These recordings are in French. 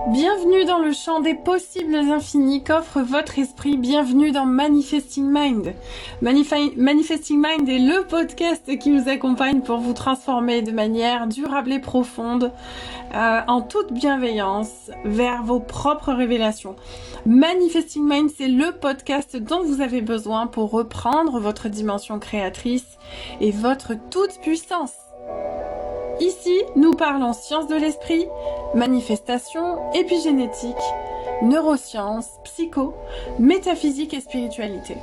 Bienvenue dans le champ des possibles infinis qu'offre votre esprit. Bienvenue dans Manifesting Mind. Manifesting Mind est le podcast qui vous accompagne pour vous transformer de manière durable et profonde, en toute bienveillance, vers vos propres révélations. Manifesting Mind, c'est le podcast dont vous avez besoin pour reprendre votre dimension créatrice et votre toute puissance. Ici, nous parlons sciences de l'esprit, manifestation, épigénétique, neurosciences, psycho, métaphysique et spiritualité.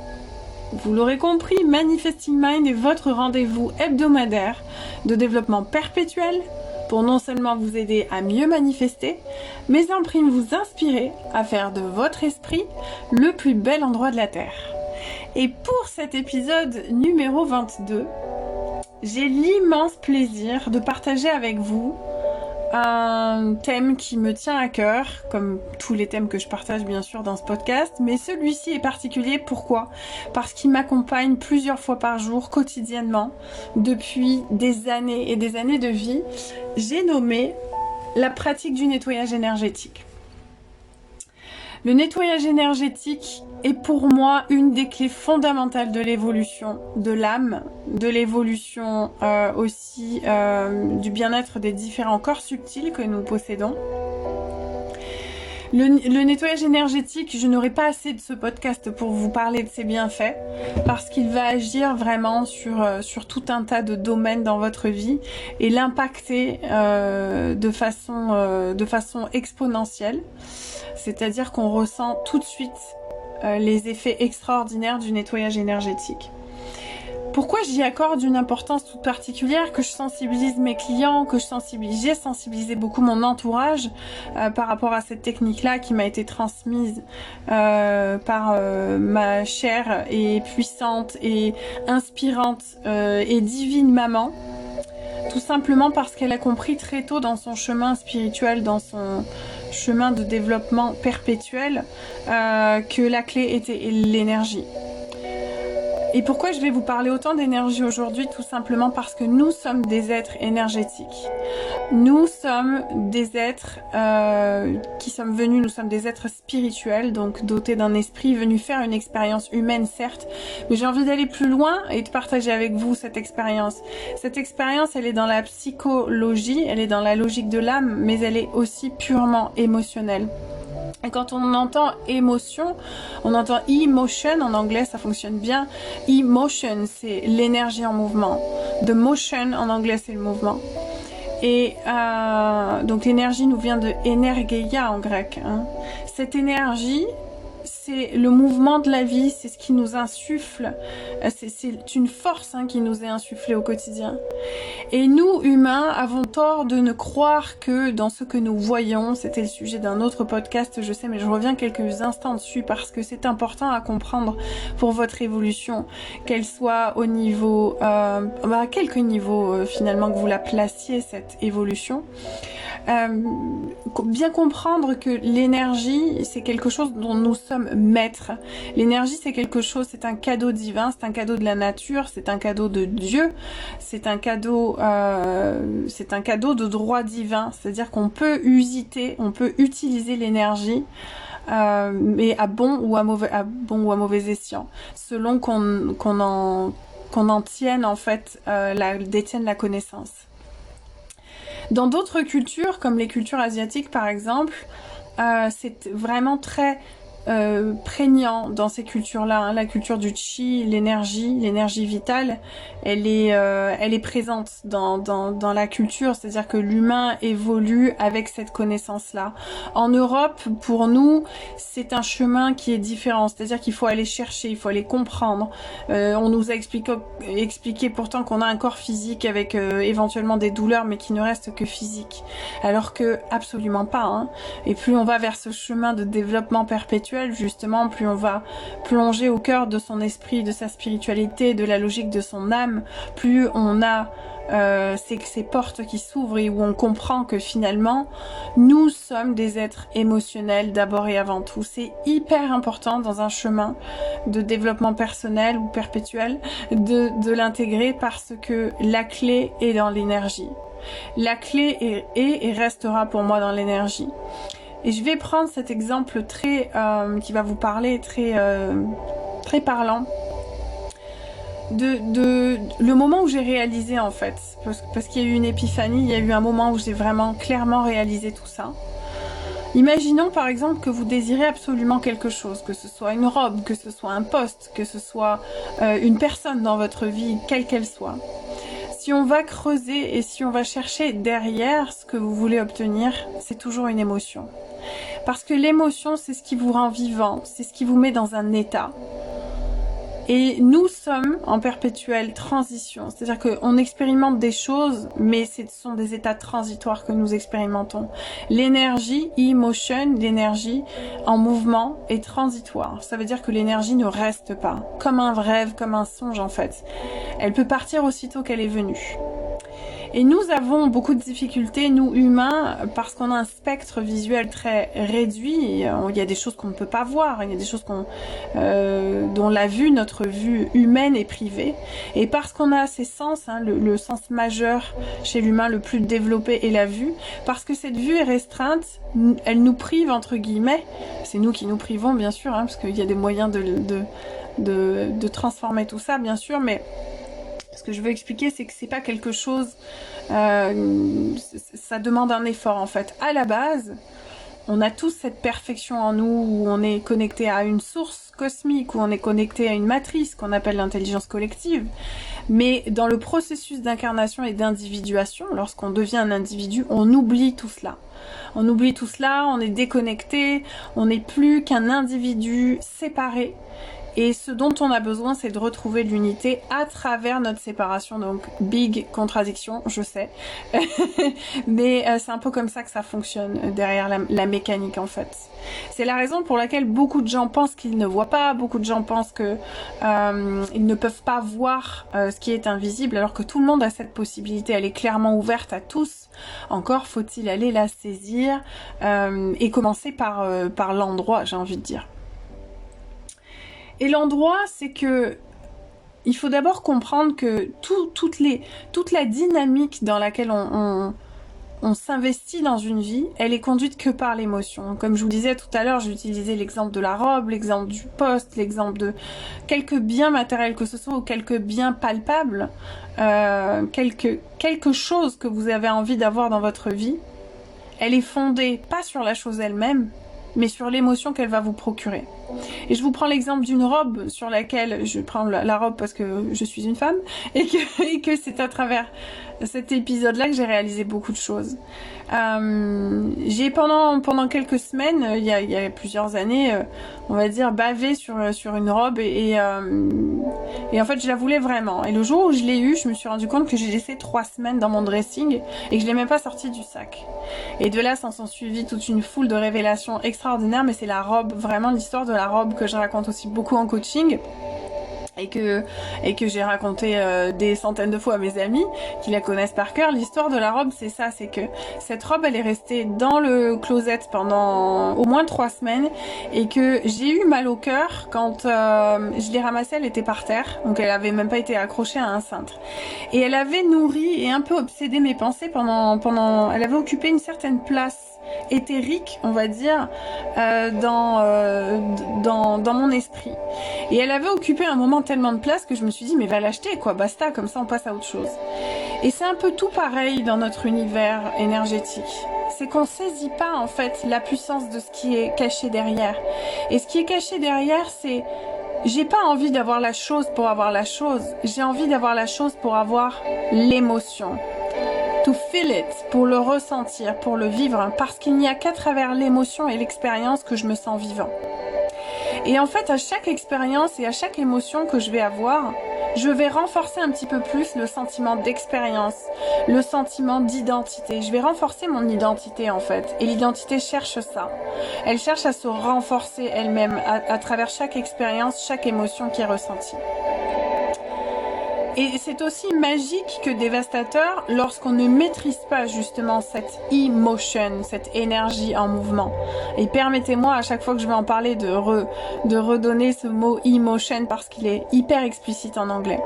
Vous l'aurez compris, Manifesting Mind est votre rendez-vous hebdomadaire de développement perpétuel pour non seulement vous aider à mieux manifester, mais en prime vous inspirer à faire de votre esprit le plus bel endroit de la Terre. Et pour cet épisode numéro 22, j'ai l'immense plaisir de partager avec vous un thème qui me tient à cœur, comme tous les thèmes que je partage bien sûr dans ce podcast, mais celui-ci est particulier. Pourquoi ? Parce qu'il m'accompagne plusieurs fois par jour, quotidiennement, depuis des années et des années de vie. J'ai nommé la pratique du nettoyage énergétique. Le nettoyage énergétique est pour moi une des clés fondamentales de l'évolution de l'âme, de l'évolution aussi du bien-être des différents corps subtils que nous possédons. Le nettoyage énergétique, je n'aurai pas assez de ce podcast pour vous parler de ses bienfaits, parce qu'il va agir vraiment sur tout un tas de domaines dans votre vie et l'impacter de façon exponentielle. C'est-à-dire qu'on ressent tout de suite les effets extraordinaires du nettoyage énergétique. Pourquoi j'y accorde une importance toute particulière, que je sensibilise mes clients, j'ai sensibilisé beaucoup mon entourage par rapport à cette technique-là qui m'a été transmise par ma chère et puissante et inspirante et divine maman. Tout simplement parce qu'elle a compris très tôt dans son chemin spirituel, dans son chemin de développement perpétuel, que la clé était l'énergie. Et pourquoi je vais vous parler autant d'énergie aujourd'hui ? Tout simplement parce que nous sommes des êtres énergétiques. Nous sommes des êtres nous sommes des êtres spirituels, donc dotés d'un esprit, venus faire une expérience humaine, certes, mais j'ai envie d'aller plus loin et de partager avec vous cette expérience. Cette expérience, elle est dans la psychologie, elle est dans la logique de l'âme, mais elle est aussi purement émotionnelle. Et quand on entend émotion, on entend emotion, en anglais ça fonctionne bien. Emotion, c'est l'énergie en mouvement. The motion, en anglais, c'est le mouvement. Et donc l'énergie nous vient de energeia en grec. Cette énergie, c'est le mouvement de la vie, c'est ce qui nous insuffle, c'est une force qui nous est insufflée au quotidien. Et nous, humains, avons tort de ne croire que dans ce que nous voyons, c'était le sujet d'un autre podcast, je sais, mais je reviens quelques instants dessus parce que c'est important à comprendre pour votre évolution, qu'elle soit au niveau, à quelques niveaux finalement que vous la placiez, cette évolution. Bien comprendre que l'énergie, c'est quelque chose dont nous sommes maîtres. L'énergie, c'est quelque chose, c'est un cadeau divin, c'est un cadeau de la nature, c'est un cadeau de Dieu, c'est un cadeau de droit divin. C'est-à-dire qu'on peut utiliser l'énergie, mais à bon ou à mauvais escient, selon qu'on en tienne en fait, détienne la connaissance. Dans d'autres cultures, comme les cultures asiatiques par exemple, c'est vraiment très prégnant dans ces cultures-là. La culture du chi, l'énergie vitale, elle est présente dans la culture, c'est-à-dire que l'humain évolue avec cette connaissance-là. En Europe, pour nous, c'est un chemin qui est différent, c'est-à-dire qu'il faut aller chercher, il faut aller comprendre. On nous a expliqué pourtant qu'on a un corps physique avec éventuellement des douleurs, mais qui ne reste que physique, alors que absolument pas. Et plus on va vers ce chemin de développement perpétuel, spirituel, justement, plus on va plonger au cœur de son esprit, de sa spiritualité, de la logique de son âme, plus on a ces portes qui s'ouvrent et où on comprend que finalement, nous sommes des êtres émotionnels d'abord et avant tout. C'est hyper important dans un chemin de développement personnel ou perpétuel de l'intégrer parce que la clé est dans l'énergie. La clé est et restera pour moi dans l'énergie. Et je vais prendre cet exemple qui va vous parler, très parlant. Le moment où j'ai réalisé en fait, parce qu'il y a eu une épiphanie, il y a eu un moment où j'ai vraiment clairement réalisé tout ça. Imaginons par exemple que vous désirez absolument quelque chose, que ce soit une robe, que ce soit un poste, que ce soit une personne dans votre vie, quelle qu'elle soit. Si on va creuser et si on va chercher derrière ce que vous voulez obtenir, c'est toujours une émotion. Parce que l'émotion, c'est ce qui vous rend vivant, c'est ce qui vous met dans un état. Et nous sommes en perpétuelle transition, c'est-à-dire qu'on expérimente des choses, mais ce sont des états transitoires que nous expérimentons. L'énergie, emotion, l'énergie en mouvement est transitoire. Ça veut dire que l'énergie ne reste pas, comme un rêve, comme un songe en fait. Elle peut partir aussitôt qu'elle est venue. Et nous avons beaucoup de difficultés, nous humains, parce qu'on a un spectre visuel très réduit. Il y a des choses qu'on ne peut pas voir, il y a des choses dont notre vue humaine est privée. Et parce qu'on a ces sens, le sens majeur chez l'humain le plus développé est la vue, parce que cette vue est restreinte, elle nous prive entre guillemets. C'est nous qui nous privons bien sûr, parce qu'il y a des moyens de transformer tout ça bien sûr, mais ce que je veux expliquer, c'est que c'est pas quelque chose, ça demande un effort en fait. À la base, on a tous cette perfection en nous où on est connecté à une source cosmique, où on est connecté à une matrice qu'on appelle l'intelligence collective. Mais dans le processus d'incarnation et d'individuation, lorsqu'on devient un individu, on oublie tout cela. On oublie tout cela, on est déconnecté, on n'est plus qu'un individu séparé. Et ce dont on a besoin, c'est de retrouver l'unité à travers notre séparation. Donc, big contradiction, je sais. Mais c'est un peu comme ça que ça fonctionne derrière la mécanique, en fait. C'est la raison pour laquelle beaucoup de gens pensent qu'ils ne voient pas. Beaucoup de gens pensent que ils ne peuvent pas voir ce qui est invisible, alors que tout le monde a cette possibilité. Elle est clairement ouverte à tous. Encore faut-il aller la saisir et commencer par l'endroit, j'ai envie de dire. Et l'endroit, c'est que il faut d'abord comprendre que toute la dynamique dans laquelle on s'investit dans une vie, elle est conduite que par l'émotion. Comme je vous disais tout à l'heure, j'ai utilisé l'exemple de la robe, l'exemple du poste, l'exemple de quelques biens matériels que ce soit ou quelques biens palpables, quelque chose que vous avez envie d'avoir dans votre vie. Elle est fondée pas sur la chose elle-même, mais sur l'émotion qu'elle va vous procurer. Et je vous prends l'exemple d'une robe sur laquelle, je prends la robe parce que je suis une femme, et que c'est à travers cet épisode-là que j'ai réalisé beaucoup de choses. J'ai pendant quelques semaines, il y a plusieurs années, on va dire, bavé sur une robe et en fait je la voulais vraiment. Et le jour où je l'ai eue, je me suis rendu compte que j'ai laissé 3 semaines dans mon dressing et que je l'ai même pas sortie du sac. Et de là s'en sont suivies toute une foule de révélations extraordinaires, mais c'est la robe, vraiment l'histoire de la robe que je raconte aussi beaucoup en coaching. Et que j'ai raconté des centaines de fois à mes amis qui la connaissent par cœur. L'histoire de la robe, c'est ça, c'est que cette robe, elle est restée dans le closet pendant au moins 3 semaines et que j'ai eu mal au cœur quand je l'ai ramassée, elle était par terre, donc elle avait même pas été accrochée à un cintre. Et elle avait nourri et un peu obsédé mes pensées pendant elle avait occupé une certaine place éthérique, on va dire, dans mon esprit. Et elle avait occupé un moment tellement de place que je me suis dit mais va l'acheter quoi, basta, comme ça on passe à autre chose. Et c'est un peu tout pareil dans notre univers énergétique. C'est qu'on saisit pas en fait la puissance de ce qui est caché derrière. Et ce qui est caché derrière, c'est j'ai pas envie d'avoir la chose pour avoir la chose, j'ai envie d'avoir la chose pour avoir l'émotion. To feel it, pour le ressentir, pour le vivre, parce qu'il n'y a qu'à travers l'émotion et l'expérience que je me sens vivant. Et en fait, à chaque expérience et à chaque émotion que je vais avoir, je vais renforcer un petit peu plus le sentiment d'expérience, le sentiment d'identité. Je vais renforcer mon identité en fait. Et l'identité cherche ça. Elle cherche à se renforcer elle-même à travers chaque expérience, chaque émotion qui est ressentie. Et c'est aussi magique que dévastateur lorsqu'on ne maîtrise pas justement cette emotion, cette énergie en mouvement. Et permettez-moi à chaque fois que je vais en parler de redonner ce mot emotion parce qu'il est hyper explicite en anglais.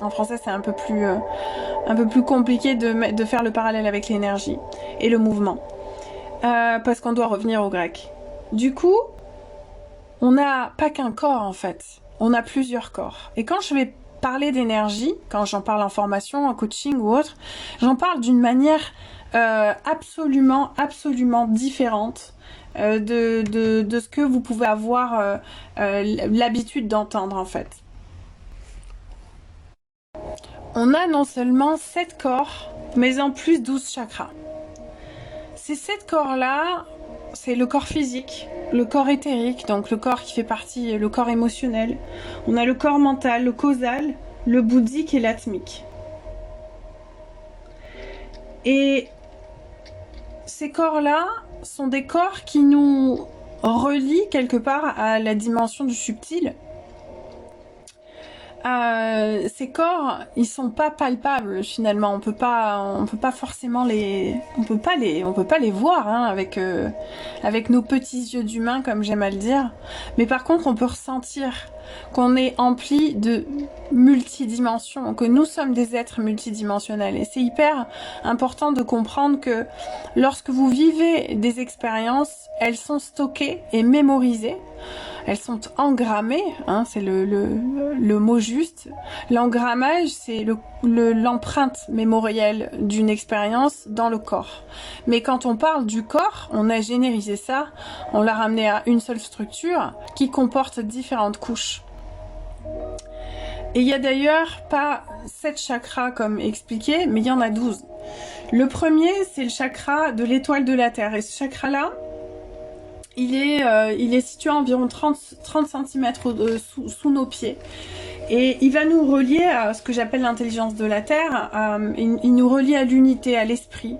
En français c'est un peu plus compliqué de faire le parallèle avec l'énergie et le mouvement. Parce qu'on doit revenir au grec. Du coup, on n'a pas qu'un corps en fait. On a plusieurs corps. Et quand je vais parler d'énergie, quand j'en parle en formation, en coaching ou autre, j'en parle d'une manière absolument différente de ce que vous pouvez avoir l'habitude d'entendre en fait. On a non seulement 7 corps, mais en plus 12 chakras. Ces 7 corps-là, c'est le corps physique, le corps éthérique, donc le corps qui fait partie, le corps émotionnel. On a le corps mental, le causal, le bouddhique et l'atmique. Et ces corps-là sont des corps qui nous relient quelque part à la dimension du subtil. Ces corps, ils sont pas palpables finalement. On peut pas forcément on peut pas les voir hein, avec nos petits yeux d'humain comme j'aime à le dire. Mais par contre, on peut ressentir qu'on est empli de multidimensions, que nous sommes des êtres multidimensionnels. Et c'est hyper important de comprendre que lorsque vous vivez des expériences, elles sont stockées et mémorisées. Elles sont engrammées, hein, c'est le mot juste. L'engrammage, c'est l'empreinte mémorielle d'une expérience dans le corps. Mais quand on parle du corps, on a généralisé ça, on l'a ramené à une seule structure qui comporte différentes couches. Et il y a d'ailleurs pas 7 chakras comme expliqué, mais il y en a 12. Le premier, c'est le chakra de l'étoile de la Terre. Et ce chakra-là, il est situé à environ 30 cm sous nos pieds. Et il va nous relier à ce que j'appelle l'intelligence de la Terre. Il nous relie à l'unité, à l'esprit.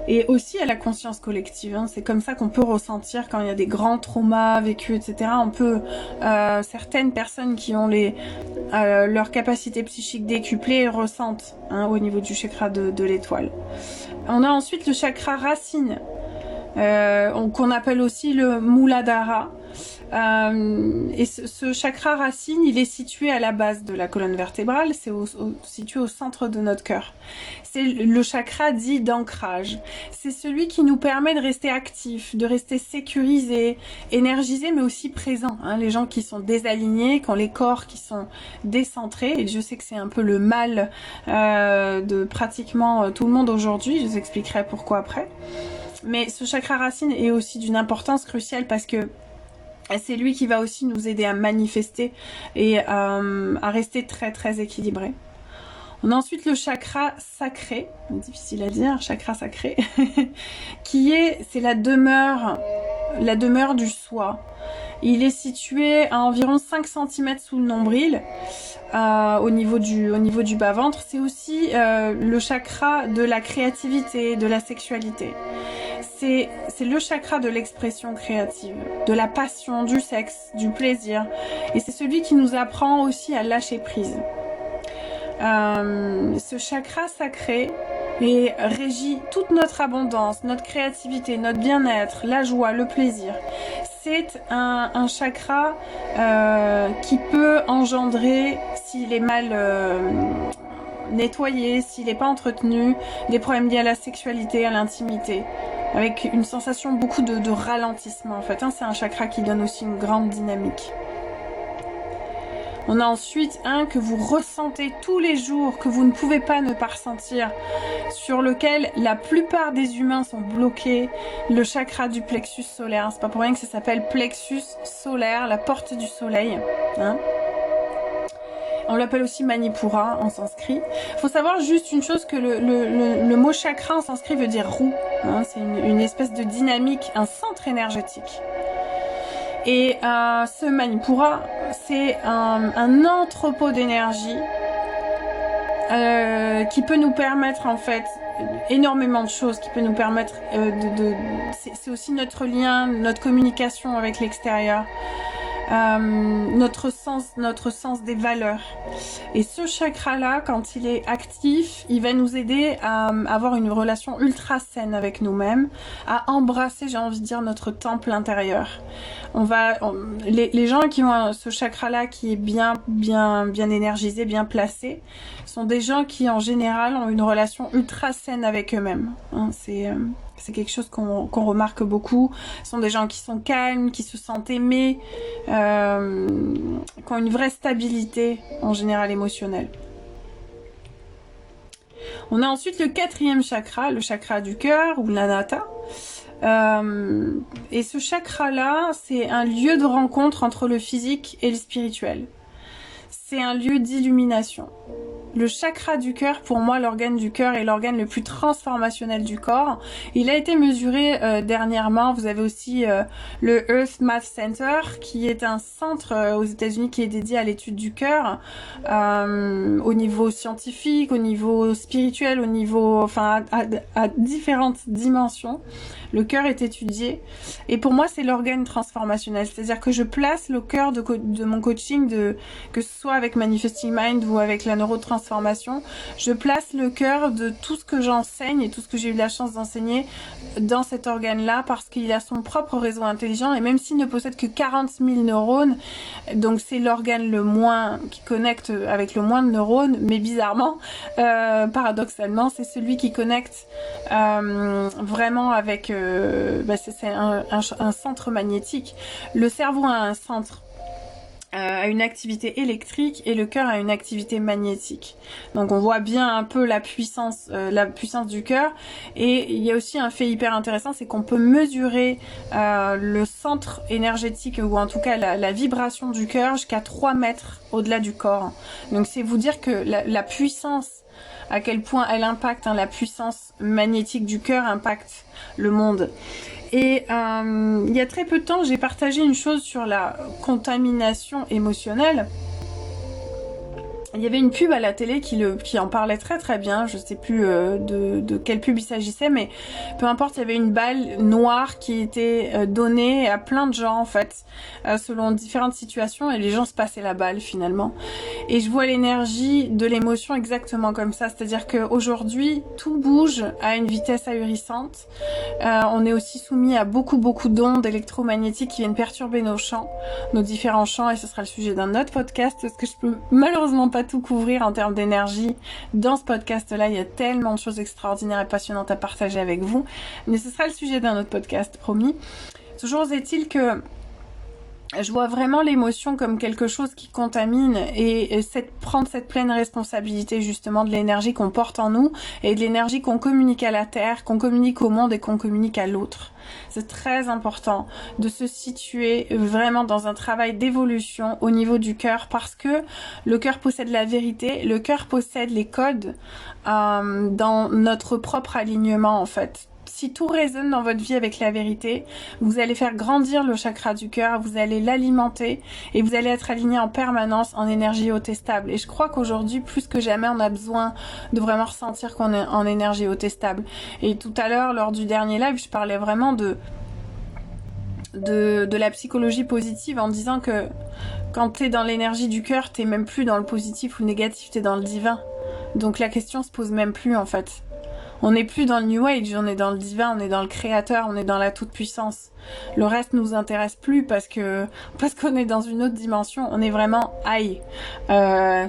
Et aussi à la conscience collective. Hein. C'est comme ça qu'on peut ressentir quand il y a des grands traumas vécus, etc. On peut, certaines personnes qui ont leur capacité psychique décuplée ressentent hein, au niveau du chakra de l'étoile. On a ensuite le chakra racine. Qu'on appelle aussi le Muladhara. Et ce chakra racine, il est situé à la base de la colonne vertébrale, c'est situé au centre de notre cœur. C'est le chakra dit d'ancrage. C'est celui qui nous permet de rester actif, de rester sécurisé, énergisé, mais aussi présent. Hein, les gens qui sont désalignés, qui ont les corps qui sont décentrés, et je sais que c'est un peu le mal de pratiquement tout le monde aujourd'hui, je vous expliquerai pourquoi après. Mais ce chakra racine est aussi d'une importance cruciale parce que c'est lui qui va aussi nous aider à manifester et à rester très très équilibré. On a ensuite le chakra sacré, difficile à dire, chakra sacré, c'est la demeure du soi. Il est situé à environ 5 cm sous le nombril, au niveau du bas-ventre. C'est aussi le chakra de la créativité, de la sexualité. C'est le chakra de l'expression créative, de la passion, du sexe, du plaisir. Et c'est celui qui nous apprend aussi à lâcher prise. Ce chakra sacré régit toute notre abondance, notre créativité, notre bien-être, la joie, le plaisir. C'est un chakra qui peut engendrer, s'il est mal nettoyé, s'il n'est pas entretenu, des problèmes liés à la sexualité, à l'intimité, avec une sensation beaucoup de ralentissement en fait. Hein, c'est un chakra qui donne aussi une grande dynamique. On a ensuite un que vous ressentez tous les jours, que vous ne pouvez pas ne pas ressentir, sur lequel la plupart des humains sont bloqués, le chakra du plexus solaire. C'est pas pour rien que ça s'appelle plexus solaire, la porte du soleil. Hein. On l'appelle aussi Manipura en sanskrit. Il faut savoir juste une chose, que le mot chakra en sanskrit veut dire roue. Hein, c'est une espèce de dynamique, un centre énergétique. Et ce Manipura, c'est un entrepôt d'énergie qui peut nous permettre en fait énormément de choses, qui peut nous permettre c'est aussi notre lien, notre communication avec l'extérieur. Notre sens des valeurs. Et ce chakra-là, quand il est actif, il va nous aider à avoir une relation ultra saine avec nous-mêmes, à embrasser, j'ai envie de dire, notre temple intérieur. Les gens qui ont ce chakra-là qui est bien énergisé, bien placé, sont des gens qui, en général, ont une relation ultra saine avec eux-mêmes. Hein, c'est quelque chose qu'on remarque beaucoup. Ce sont des gens qui sont calmes, qui se sentent aimés, qui ont une vraie stabilité, en général, émotionnelle. On a ensuite le 4e chakra, le chakra du cœur, ou l'anahata. Et ce chakra-là, c'est un lieu de rencontre entre le physique et le spirituel. C'est un lieu d'illumination. Le chakra du cœur, pour moi, l'organe du cœur est l'organe le plus transformationnel du corps. Il a été mesuré dernièrement. Vous avez aussi le Earth Math Center, qui est un centre aux États-Unis qui est dédié à l'étude du cœur, au niveau scientifique, au niveau spirituel, au niveau, enfin, à différentes dimensions. Le cœur est étudié. Et pour moi, c'est l'organe transformationnel. C'est-à-dire que je place le cœur de mon coaching, que ce soit avec Manifesting Mind ou avec la neurotransformation, je place le cœur de tout ce que j'enseigne et tout ce que j'ai eu la chance d'enseigner dans cet organe-là, parce qu'il a son propre réseau intelligent, et même s'il ne possède que 40 000 neurones, donc c'est l'organe qui connecte avec le moins de neurones, mais bizarrement, paradoxalement, c'est celui qui connecte vraiment avec c'est un centre magnétique. Le cerveau a un centre, a une activité électrique, et le cœur a une activité magnétique. Donc on voit bien un peu la puissance du cœur. Et il y a aussi un fait hyper intéressant, c'est qu'on peut mesurer le centre énergétique, ou en tout cas la vibration du cœur, jusqu'à 3 mètres au-delà du corps. Donc c'est vous dire que la puissance, à quel point elle impacte, la puissance magnétique du cœur impacte le monde. Et il y a très peu de temps, j'ai partagé une chose sur la contamination émotionnelle. Il y avait une pub à la télé qui en parlait très très bien. Je sais plus de quelle pub il s'agissait, mais peu importe, il y avait une balle noire qui était donnée à plein de gens en fait, selon différentes situations, et les gens se passaient la balle finalement. Et je vois l'énergie de l'émotion exactement comme ça, c'est-à-dire qu'aujourd'hui tout bouge à une vitesse ahurissante. On est aussi soumis à beaucoup d'ondes électromagnétiques qui viennent perturber nos champs, nos différents champs, et ce sera le sujet d'un autre podcast, parce que je peux malheureusement pas tout couvrir en termes d'énergie dans ce podcast-là. Il y a tellement de choses extraordinaires et passionnantes à partager avec vous, mais ce sera le sujet d'un autre podcast, promis. Toujours est-il que je vois vraiment l'émotion comme quelque chose qui contamine, et prendre cette pleine responsabilité justement de l'énergie qu'on porte en nous, et de l'énergie qu'on communique à la terre, qu'on communique au monde et qu'on communique à l'autre. C'est très important de se situer vraiment dans un travail d'évolution au niveau du cœur, parce que le cœur possède la vérité, le cœur possède les codes dans notre propre alignement en fait. Si tout résonne dans votre vie avec la vérité, vous allez faire grandir le chakra du cœur, vous allez l'alimenter, et vous allez être aligné en permanence en énergie haute et stable. Et je crois qu'aujourd'hui, plus que jamais, on a besoin de vraiment ressentir qu'on est en énergie haute et stable. Et tout à l'heure, lors du dernier live, je parlais vraiment de la psychologie positive, en disant que quand t'es dans l'énergie du cœur, t'es même plus dans le positif ou le négatif, t'es dans le divin. Donc la question se pose même plus en fait. On n'est plus dans le New Age, on est dans le divin, on est dans le créateur, on est dans la toute-puissance. Le reste nous intéresse plus parce qu'on est dans une autre dimension, on est vraiment high,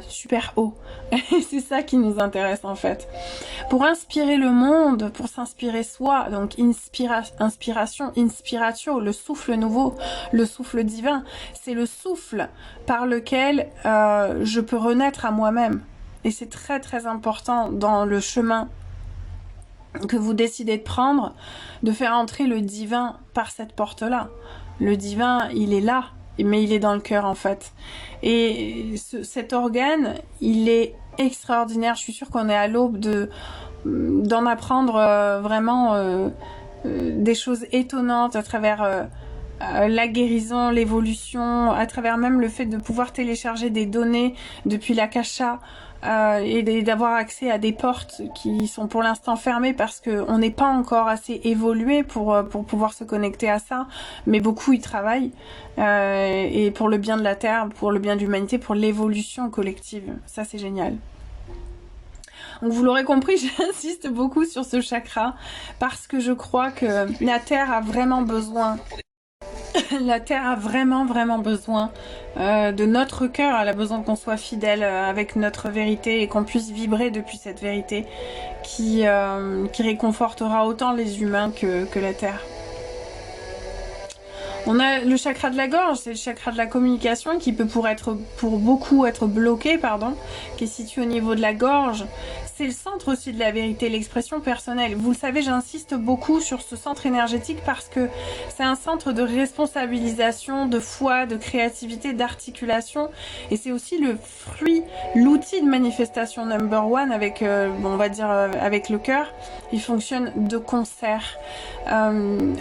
super haut. Et c'est ça qui nous intéresse en fait. Pour inspirer le monde, pour s'inspirer soi, donc inspiration, inspiratio, le souffle nouveau, le souffle divin, c'est le souffle par lequel je peux renaître à moi-même. Et c'est très très important dans le chemin que vous décidez de prendre, de faire entrer le divin par cette porte-là. Le divin, il est là, mais il est dans le cœur en fait. Et cet organe, il est extraordinaire. Je suis sûre qu'on est à l'aube d'en apprendre vraiment des choses étonnantes à travers la guérison, l'évolution, à travers même le fait de pouvoir télécharger des données depuis l'Akasha, et d'avoir accès à des portes qui sont pour l'instant fermées parce que on n'est pas encore assez évolué pour pouvoir se connecter à ça, mais beaucoup y travaillent, et pour le bien de la Terre, pour le bien de l'humanité, pour l'évolution collective. Ça, c'est génial. Donc vous l'aurez compris, j'insiste beaucoup sur ce chakra parce que je crois que la Terre a vraiment besoin. La Terre a vraiment besoin de notre cœur. Elle a besoin qu'on soit fidèle avec notre vérité et qu'on puisse vibrer depuis cette vérité qui réconfortera autant les humains que la Terre. On a le chakra de la gorge, c'est le chakra de la communication qui peut pour beaucoup être bloqué, qui est situé au niveau de la gorge. C'est le centre aussi de la vérité, l'expression personnelle. Vous le savez, j'insiste beaucoup sur ce centre énergétique parce que c'est un centre de responsabilisation, de foi, de créativité, d'articulation. Et c'est aussi le fruit, l'outil de manifestation number one avec, on va dire, avec le cœur. Il fonctionne de concert.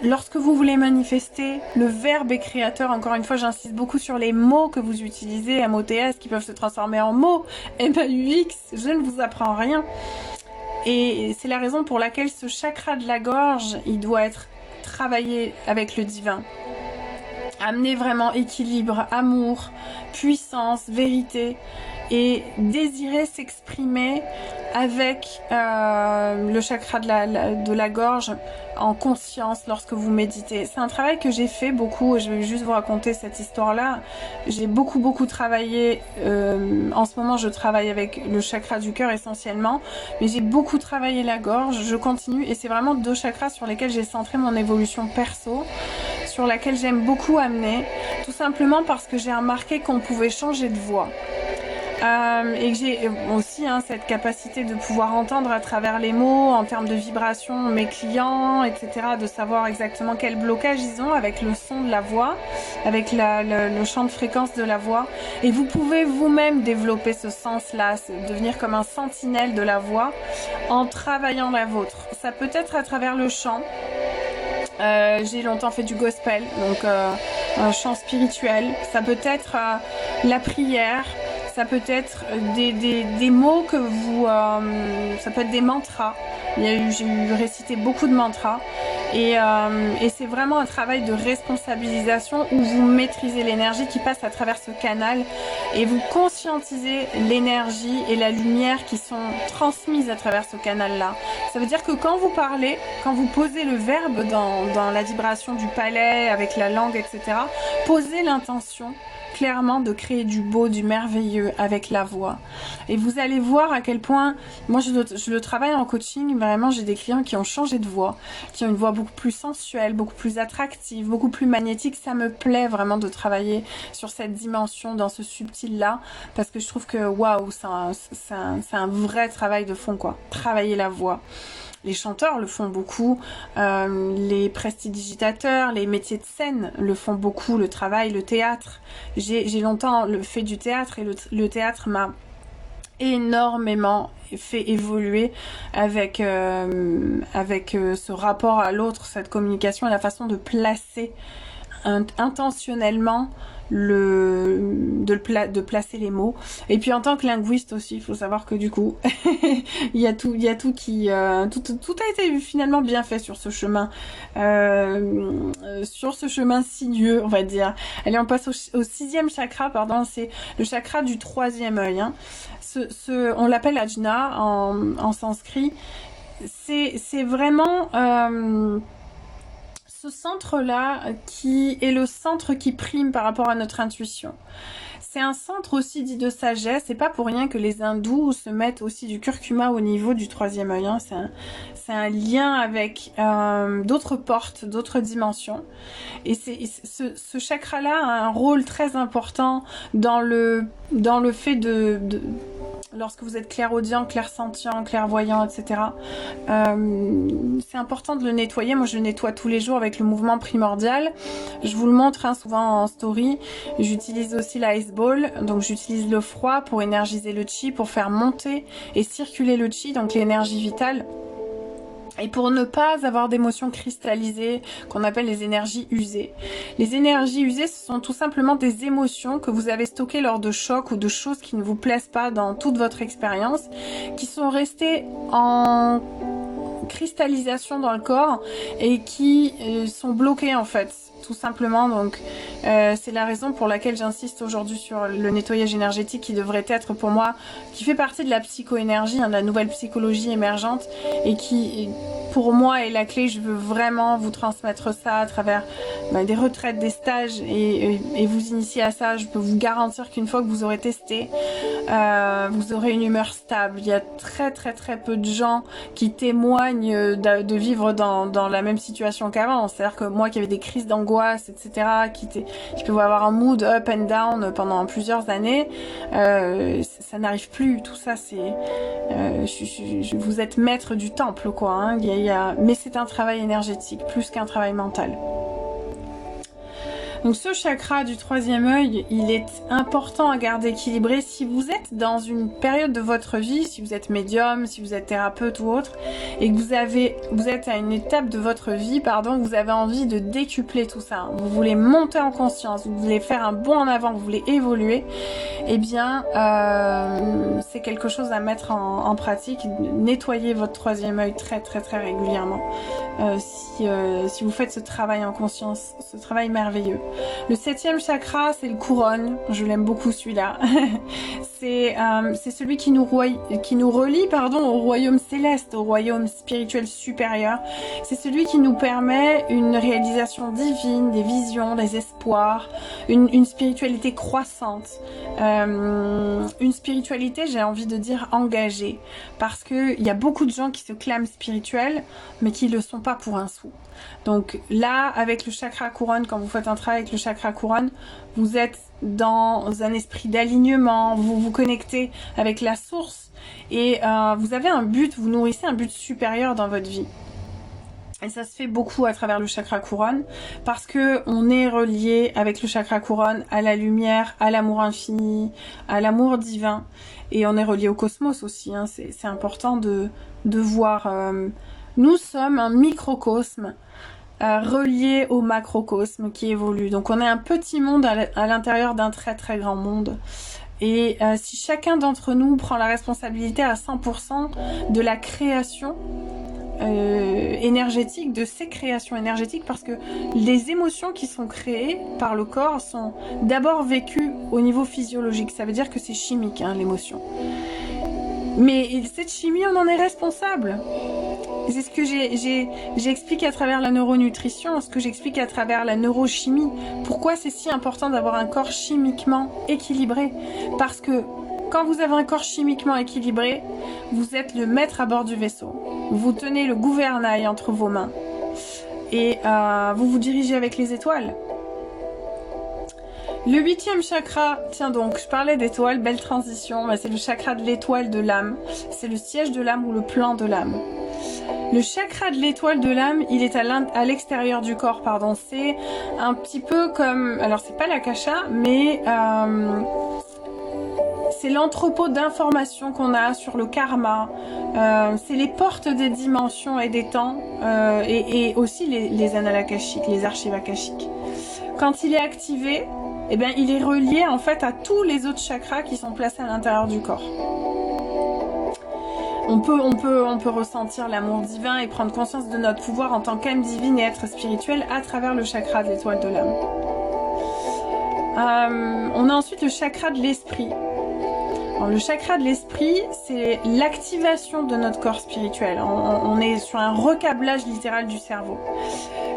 Lorsque vous voulez manifester, le verbe est créateur. Encore une fois, j'insiste beaucoup sur les mots que vous utilisez, MOTS, qui peuvent se transformer en mots, MAUX. Je ne vous apprends rien. Et c'est la raison pour laquelle ce chakra de la gorge, il doit être travaillé avec le divin. Amener vraiment équilibre, amour, puissance, vérité et désirer s'exprimer avec le chakra de la gorge en conscience lorsque vous méditez. C'est un travail que j'ai fait beaucoup et je vais juste vous raconter cette histoire-là. J'ai beaucoup travaillé. En ce moment, je travaille avec le chakra du cœur essentiellement, mais j'ai beaucoup travaillé la gorge. Je continue et c'est vraiment 2 chakras sur lesquels j'ai centré mon évolution perso, sur laquelle j'aime beaucoup amener, tout simplement parce que j'ai remarqué qu'on pouvait changer de voix. Et que j'ai aussi cette capacité de pouvoir entendre à travers les mots, en termes de vibration, mes clients, etc., de savoir exactement quel blocage ils ont avec le son de la voix, avec le champ de fréquence de la voix. Et vous pouvez vous-même développer ce sens-là, devenir comme un sentinelle de la voix en travaillant la vôtre. Ça peut être à travers le chant. J'ai longtemps fait du gospel, donc un chant spirituel. Ça peut être la prière. Ça peut être des mots que vous... ça peut être des mantras. J'ai récité beaucoup de mantras. Et c'est vraiment un travail de responsabilisation où vous maîtrisez l'énergie qui passe à travers ce canal et vous conscientisez l'énergie et la lumière qui sont transmises à travers ce canal-là. Ça veut dire que quand vous parlez, quand vous posez le verbe dans la vibration du palais, avec la langue, etc., posez l'intention clairement de créer du beau, du merveilleux avec la voix. Et vous allez voir à quel point, moi je le travaille en coaching, vraiment j'ai des clients qui ont changé de voix, qui ont une voix beaucoup plus sensuelle, beaucoup plus attractive, beaucoup plus magnétique. Ça me plaît vraiment de travailler sur cette dimension, dans ce subtil-là, parce que je trouve que waouh, c'est un vrai travail de fond, quoi. Travailler la voix. Les chanteurs le font beaucoup, les prestidigitateurs, les métiers de scène le font beaucoup, le travail, le théâtre. J'ai longtemps fait du théâtre et le théâtre m'a énormément fait évoluer avec ce rapport à l'autre, cette communication et la façon de placer intentionnellement de placer les mots. Et puis en tant que linguiste aussi, il faut savoir que du coup il y a tout qui tout a été finalement bien fait sur ce chemin sinueux, on va dire. Allez, on passe au 6e chakra, c'est le chakra du 3e œil, on l'appelle Ajna en sanskrit. C'est vraiment ce centre-là qui est le centre qui prime par rapport à notre intuition. C'est un centre aussi dit de sagesse. C'est pas pour rien que les hindous se mettent aussi du curcuma au niveau du 3e œil. C'est un lien avec d'autres portes, d'autres dimensions. Et ce chakra-là a un rôle très important dans le fait lorsque vous êtes clairaudient, clairsentient, clairvoyant, etc. C'est important de le nettoyer. Moi, je le nettoie tous les jours avec le mouvement primordial. Je vous le montre souvent en story. J'utilise aussi l'ice ball. Donc, j'utilise le froid pour énergiser le chi, pour faire monter et circuler le chi, donc l'énergie vitale. Et pour ne pas avoir d'émotions cristallisées, qu'on appelle les énergies usées. Les énergies usées, ce sont tout simplement des émotions que vous avez stockées lors de chocs ou de choses qui ne vous plaisent pas dans toute votre expérience, qui sont restées en cristallisation dans le corps et qui sont bloquées en fait. Tout simplement, donc c'est la raison pour laquelle j'insiste aujourd'hui sur le nettoyage énergétique qui devrait être pour moi, qui fait partie de la psychoénergie, de la nouvelle psychologie émergente et qui pour moi est la clé. Je veux vraiment vous transmettre ça à travers des retraites, des stages et vous initier à ça. Je peux vous garantir qu'une fois que vous aurez testé, vous aurez une humeur stable. Il y a très peu de gens qui témoignent de vivre dans la même situation qu'avant. C'est-à-dire que moi qui avais des crises d'angoisse, etc., qui peuvent avoir un mood up and down pendant plusieurs années, ça n'arrive plus. Tout ça, c'est... vous êtes maître du temple, quoi. Hein. Mais c'est un travail énergétique, plus qu'un travail mental. Donc ce chakra du troisième œil, il est important à garder équilibré si vous êtes dans une période de votre vie, si vous êtes médium, si vous êtes thérapeute ou autre, et que vous êtes à une étape de votre vie, où vous avez envie de décupler tout ça. Vous voulez monter en conscience, vous voulez faire un bond en avant, vous voulez évoluer, eh bien, c'est quelque chose à mettre en pratique. Nettoyez votre troisième œil très régulièrement. Si vous faites ce travail en conscience, ce travail merveilleux. Le septième chakra, c'est le couronne. Je l'aime beaucoup celui-là. C'est celui qui nous relie au royaume céleste, au royaume spirituel supérieur. C'est celui qui nous permet une réalisation divine, des visions, des espoirs, une spiritualité croissante. Une spiritualité, j'ai envie de dire, engagée. Parce que il y a beaucoup de gens qui se clament spirituels, mais qui le sont pas pour un sou. Donc là, avec le chakra couronne, quand vous faites un travail avec le chakra couronne, vous êtes dans un esprit d'alignement, vous vous connectez avec la source et vous avez un but, vous nourrissez un but supérieur dans votre vie. Et ça se fait beaucoup à travers le chakra couronne parce que on est relié avec le chakra couronne à la lumière, à l'amour infini, à l'amour divin et on est relié au cosmos aussi. Hein. C'est important de voir. Nous sommes un microcosme relié au macrocosme qui évolue. Donc on est un petit monde à l'intérieur d'un très grand monde. Et si chacun d'entre nous prend la responsabilité à 100% de la création énergétique, de ces créations énergétiques, parce que les émotions qui sont créées par le corps sont d'abord vécues au niveau physiologique. Ça veut dire que c'est chimique, hein, l'émotion. Mais cette chimie, on en est responsable. C'est ce que j'ai expliqué à travers la neuronutrition, ce que j'explique à travers la neurochimie. Pourquoi c'est si important d'avoir un corps chimiquement équilibré? Parce que quand vous avez un corps chimiquement équilibré, vous êtes le maître à bord du vaisseau. Vous tenez le gouvernail entre vos mains. Et vous vous dirigez avec les étoiles. Le huitième chakra, tiens donc, je parlais d'étoiles, belle transition, c'est le chakra de l'étoile de l'âme. C'est le siège de l'âme ou le plan de l'âme. Le chakra de l'étoile de l'âme, il est à l'extérieur du corps, pardon. C'est un petit peu comme, alors c'est pas l'akasha, mais c'est l'entrepôt d'informations qu'on a sur le karma. C'est les portes des dimensions et des temps, et aussi les annales akashiques, les archives akashiques. Quand il est activé, eh bien, il est relié en fait à tous les autres chakras qui sont placés à l'intérieur du corps. On peut ressentir l'amour divin et prendre conscience de notre pouvoir en tant qu'âme divine et être spirituel à travers le chakra de l'étoile de l'âme. On a ensuite le chakra de l'esprit. Alors, le chakra de l'esprit, c'est l'activation de notre corps spirituel. On est sur un recablage littéral du cerveau.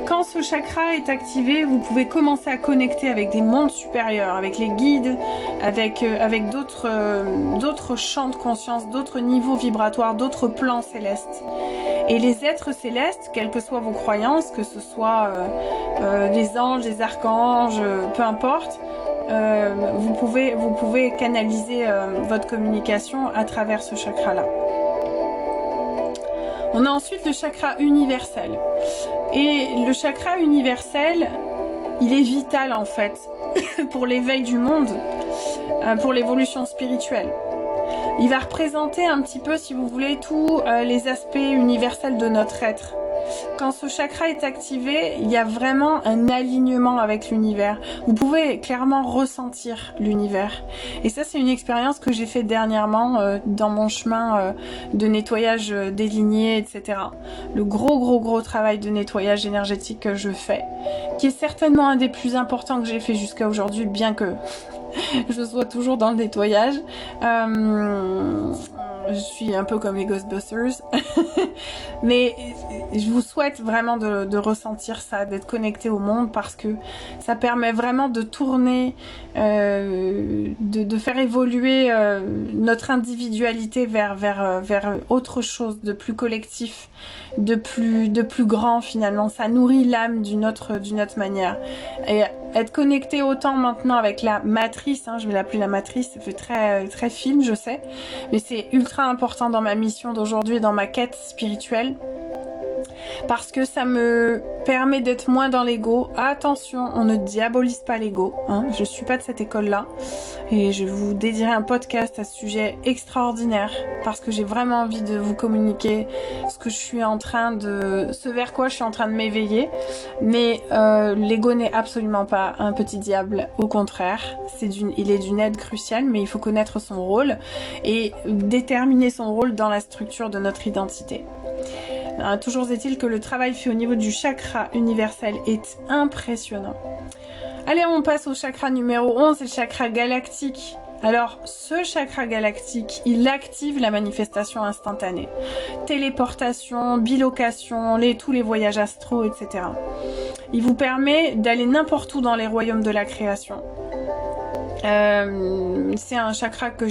Quand ce chakra est activé, vous pouvez commencer à connecter avec des mondes supérieurs, avec les guides, avec d'autres champs de conscience, d'autres niveaux vibratoires, d'autres plans célestes. Et les êtres célestes, quelles que soient vos croyances, que ce soit les anges, les archanges, peu importe, vous pouvez canaliser votre communication à travers ce chakra-là. On a ensuite le chakra universel. Et le chakra universel, il est vital en fait pour l'éveil du monde, pour l'évolution spirituelle. Il va représenter un petit peu, si vous voulez, tous les aspects universels de notre être. Quand ce chakra est activé, il y a vraiment un alignement avec l'univers. Vous pouvez clairement ressentir l'univers. Et ça, c'est une expérience que j'ai fait dernièrement dans mon chemin de nettoyage des lignées, etc. Le gros travail de nettoyage énergétique que je fais, qui est certainement un des plus importants que j'ai fait jusqu'à aujourd'hui, bien que je sois toujours dans le nettoyage. Je suis un peu comme les Ghostbusters. Mais je vous souhaite vraiment de ressentir ça, d'être connecté au monde, parce que ça permet vraiment de tourner, de faire évoluer notre individualité vers autre chose, de plus collectif, de plus grand finalement. Ça nourrit l'âme d'une autre manière. Et être connecté autant maintenant avec la matrice, je vais l'appeler la matrice, ça fait très film, je sais, mais c'est ultra important dans ma mission d'aujourd'hui, dans ma quête spirituelle, parce que ça me permet d'être moins dans l'ego. Attention, on ne diabolise pas l'ego, je suis pas de cette école-là, et je vous dédierai un podcast à ce sujet extraordinaire, parce que j'ai vraiment envie de vous communiquer ce vers quoi je suis en train de m'éveiller. Mais l'ego n'est absolument pas un petit diable, au contraire, il est d'une aide cruciale, mais il faut connaître son rôle et déterminer son rôle dans la structure de notre identité. Toujours est-il que le travail fait au niveau du chakra universel est impressionnant. Allez, on passe au chakra numéro 11, c'est le chakra galactique. Alors, ce chakra galactique, il active la manifestation instantanée. Téléportation, bilocation, tous les voyages astraux, etc. Il vous permet d'aller n'importe où dans les royaumes de la création. C'est un chakra que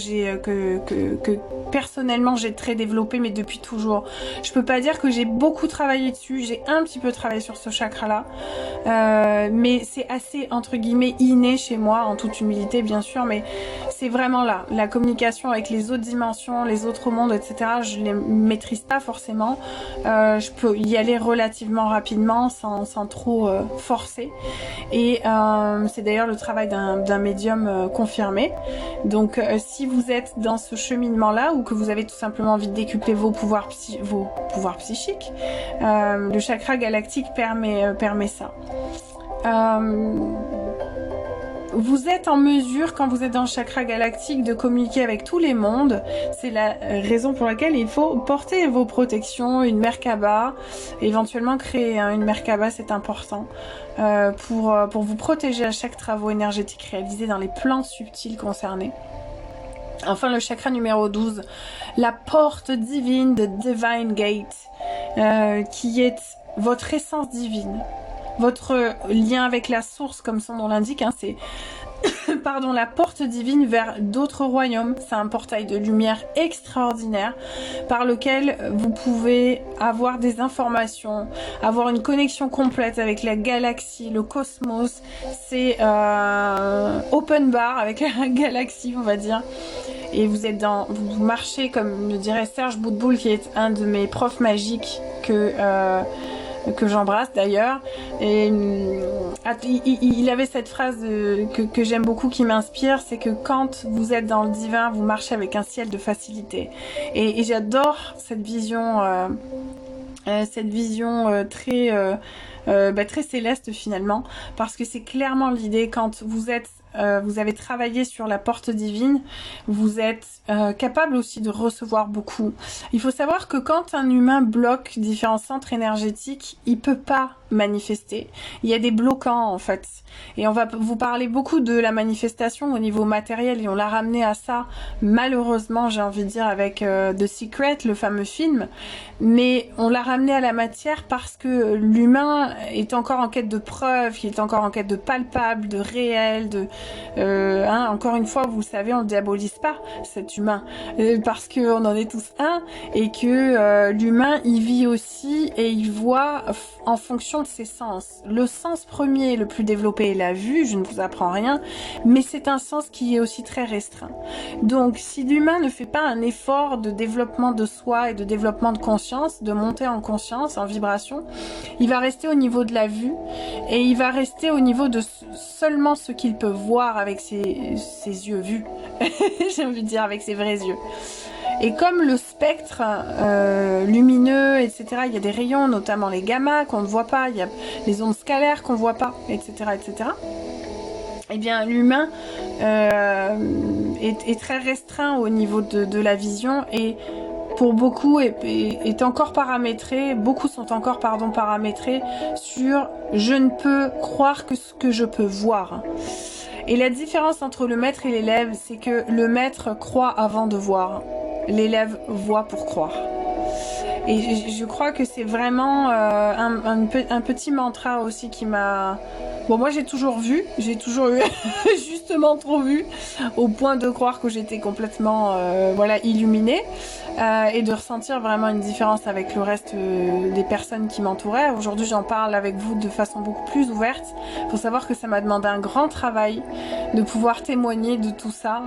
personnellement j'ai très développé, mais depuis toujours. Je peux pas dire que j'ai beaucoup travaillé dessus, j'ai un petit peu travaillé sur ce chakra là, mais c'est assez entre guillemets inné chez moi, en toute humilité bien sûr, mais c'est vraiment là, la communication avec les autres dimensions, les autres mondes, etc. Je les maîtrise pas forcément, je peux y aller relativement rapidement sans trop forcer, et c'est d'ailleurs le travail d'un médium confirmé. Donc si vous êtes dans ce cheminement là, ou que vous avez tout simplement envie de décupler vos pouvoirs psychiques, le chakra galactique permet ça. Vous êtes en mesure, quand vous êtes dans le chakra galactique, de communiquer avec tous les mondes. C'est la raison pour laquelle il faut porter vos protections, une Merkaba, éventuellement créer une Merkaba, c'est important, pour vous protéger à chaque travaux énergétique réalisé dans les plans subtils concernés. Enfin, le chakra numéro 12, la porte divine de Divine Gate, qui est votre essence divine, votre lien avec la source, comme son nom l'indique, c'est la porte divine vers d'autres royaumes. C'est un portail de lumière extraordinaire par lequel vous pouvez avoir des informations, avoir une connexion complète avec la galaxie, le cosmos. C'est open bar avec la galaxie, on va dire. Et vous marchez, comme le dirait Serge Boutboul, qui est un de mes profs magiques que j'embrasse d'ailleurs, et il avait cette phrase que j'aime beaucoup, qui m'inspire, c'est que quand vous êtes dans le divin, vous marchez avec un ciel de facilité, et j'adore cette vision très céleste finalement, parce que c'est clairement l'idée. Quand vous avez travaillé sur la porte divine, vous êtes capable aussi de recevoir beaucoup. Il faut savoir que quand un humain bloque différents centres énergétiques, il peut pas manifester. Il y a des bloquants en fait. Et on va vous parler beaucoup de la manifestation au niveau matériel, et on l'a ramené à ça, malheureusement, j'ai envie de dire, avec The Secret, le fameux film. Mais on l'a ramené à la matière parce que l'humain est encore en quête de preuves, il est encore en quête de palpable, de réel, encore une fois, vous le savez, on le diabolise pas, cet humain, parce qu'on en est tous un, et que l'humain, il vit aussi et il voit en fonction de ses sens. Le sens premier, le plus développé, est la vue, je ne vous apprends rien, mais c'est un sens qui est aussi très restreint. Donc, si l'humain ne fait pas un effort de développement de soi et de développement de conscience, de monter en conscience, en vibration, il va rester au niveau de la vue, et il va rester au niveau de seulement ce qu'il peut voir avec ses yeux vus. J'ai envie de dire avec ses vrais yeux. Et comme le spectre lumineux, etc., il y a des rayons, notamment les gamma qu'on ne voit pas, il y a les ondes scalaires qu'on ne voit pas, etc., etc., eh bien, l'humain est très restreint au niveau de la vision et pour beaucoup est encore paramétré, beaucoup sont encore paramétrés sur je ne peux croire que ce que je peux voir. Et la différence entre le maître et l'élève, c'est que le maître croit avant de voir, l'élève voit pour croire. Et je crois que c'est vraiment un petit mantra aussi qui m'a... Bon, moi j'ai toujours eu justement trop vu, au point de croire que j'étais complètement illuminée et de ressentir vraiment une différence avec le reste des personnes qui m'entouraient. Aujourd'hui j'en parle avec vous de façon beaucoup plus ouverte. Il faut savoir que ça m'a demandé un grand travail de pouvoir témoigner de tout ça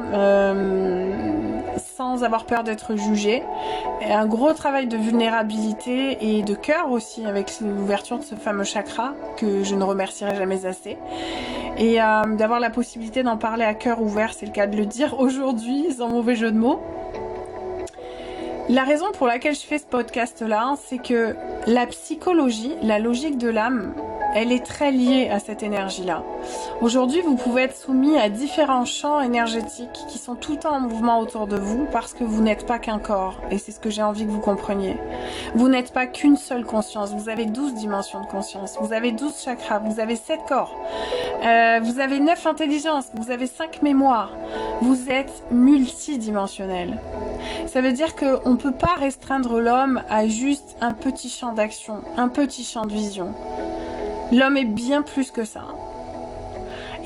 sans avoir peur d'être jugée. Et un gros travail de vulnérabilité et de cœur aussi avec l'ouverture de ce fameux chakra que je ne remercierai jamais assez. Et d'avoir la possibilité d'en parler à cœur ouvert, c'est le cas de le dire aujourd'hui, sans mauvais jeu de mots. La raison pour laquelle je fais ce podcast-là, c'est que la psychologie, la logique de l'âme, elle est très liée à cette énergie-là. Aujourd'hui, vous pouvez être soumis à différents champs énergétiques qui sont tout le temps en mouvement autour de vous parce que vous n'êtes pas qu'un corps. Et c'est ce que j'ai envie que vous compreniez. Vous n'êtes pas qu'une seule conscience. Vous avez 12 dimensions de conscience. Vous avez 12 chakras. Vous avez 7 corps. Vous avez 9 intelligences. Vous avez 5 mémoires. Vous êtes multidimensionnel. Ça veut dire qu'on ne peut pas restreindre l'homme à juste un petit champ d'action, un petit champ de vision. L'homme est bien plus que ça.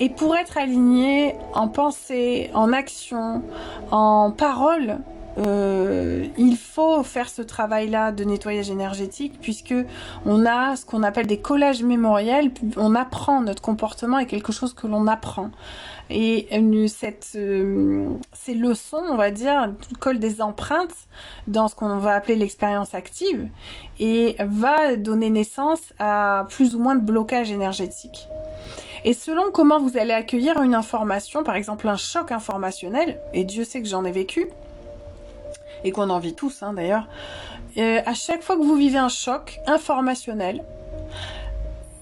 Et pour être aligné en pensée, en action, en parole, il faut faire ce travail-là de nettoyage énergétique puisque on a ce qu'on appelle des collages mémoriels. On apprend, notre comportement est quelque chose que l'on apprend. Et ces leçons, on va dire, collent des empreintes dans ce qu'on va appeler l'expérience active et va donner naissance à plus ou moins de blocages énergétiques. Et selon comment vous allez accueillir une information, par exemple un choc informationnel, et Dieu sait que j'en ai vécu, et qu'on en vit tous d'ailleurs, à chaque fois que vous vivez un choc informationnel,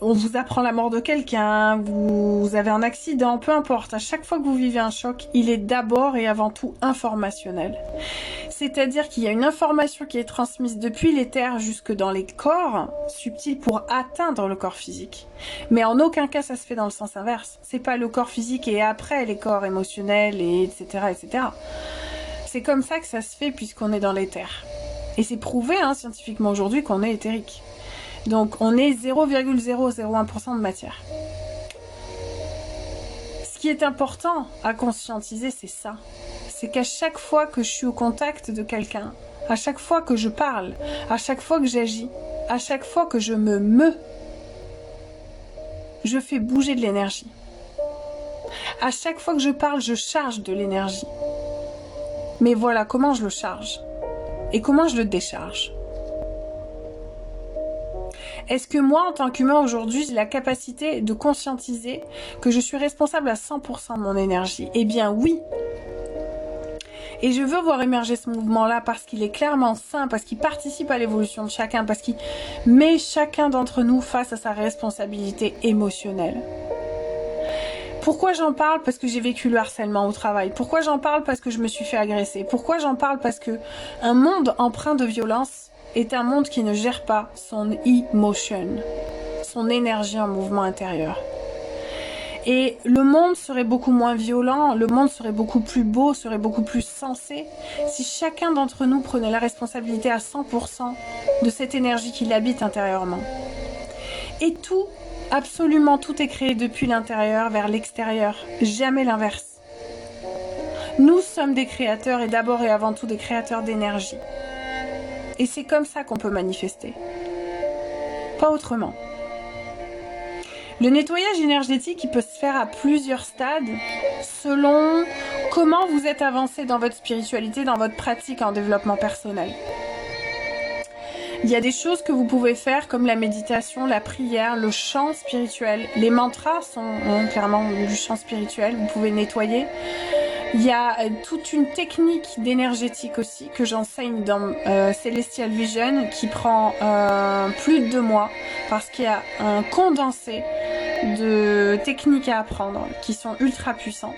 on vous apprend la mort de quelqu'un, vous avez un accident, peu importe, à chaque fois que vous vivez un choc, il est d'abord et avant tout informationnel. C'est-à-dire qu'il y a une information qui est transmise depuis l'éther jusque dans les corps subtils pour atteindre le corps physique. Mais en aucun cas ça se fait dans le sens inverse. C'est pas le corps physique et après les corps émotionnels et etc. etc. C'est comme ça que ça se fait puisqu'on est dans l'éther. Et c'est prouvé scientifiquement aujourd'hui qu'on est éthérique. Donc on est 0,001% de matière. Ce qui est important à conscientiser, c'est ça. C'est qu'à chaque fois que je suis au contact de quelqu'un, à chaque fois que je parle, à chaque fois que j'agis, à chaque fois que je je fais bouger de l'énergie. À chaque fois que je parle, je charge de l'énergie. Mais voilà comment je le charge et comment je le décharge. Est-ce que moi, en tant qu'humain aujourd'hui, j'ai la capacité de conscientiser que je suis responsable à 100% de mon énergie? Eh bien oui. Et je veux voir émerger ce mouvement-là parce qu'il est clairement sain, parce qu'il participe à l'évolution de chacun, parce qu'il met chacun d'entre nous face à sa responsabilité émotionnelle. Pourquoi j'en parle? Parce que j'ai vécu le harcèlement au travail. Pourquoi j'en parle? Parce que je me suis fait agresser. Pourquoi j'en parle? Parce que un monde empreint de violence est un monde qui ne gère pas son emotion, son énergie en mouvement intérieur. Et le monde serait beaucoup moins violent, le monde serait beaucoup plus beau, serait beaucoup plus sensé si chacun d'entre nous prenait la responsabilité à 100% de cette énergie qui l'habite intérieurement. Et tout, absolument tout est créé depuis l'intérieur vers l'extérieur, jamais l'inverse. Nous sommes des créateurs et d'abord et avant tout des créateurs d'énergie. Et c'est comme ça qu'on peut manifester. Pas autrement. Le nettoyage énergétique, il peut se faire à plusieurs stades selon comment vous êtes avancé dans votre spiritualité, dans votre pratique en développement personnel. Il y a des choses que vous pouvez faire comme la méditation, la prière, le chant spirituel. Les mantras sont clairement du chant spirituel, vous pouvez nettoyer. Il y a toute une technique d'énergétique aussi que j'enseigne dans Celestial Vision qui prend plus de 2 mois parce qu'il y a un condensé de techniques à apprendre qui sont ultra puissantes.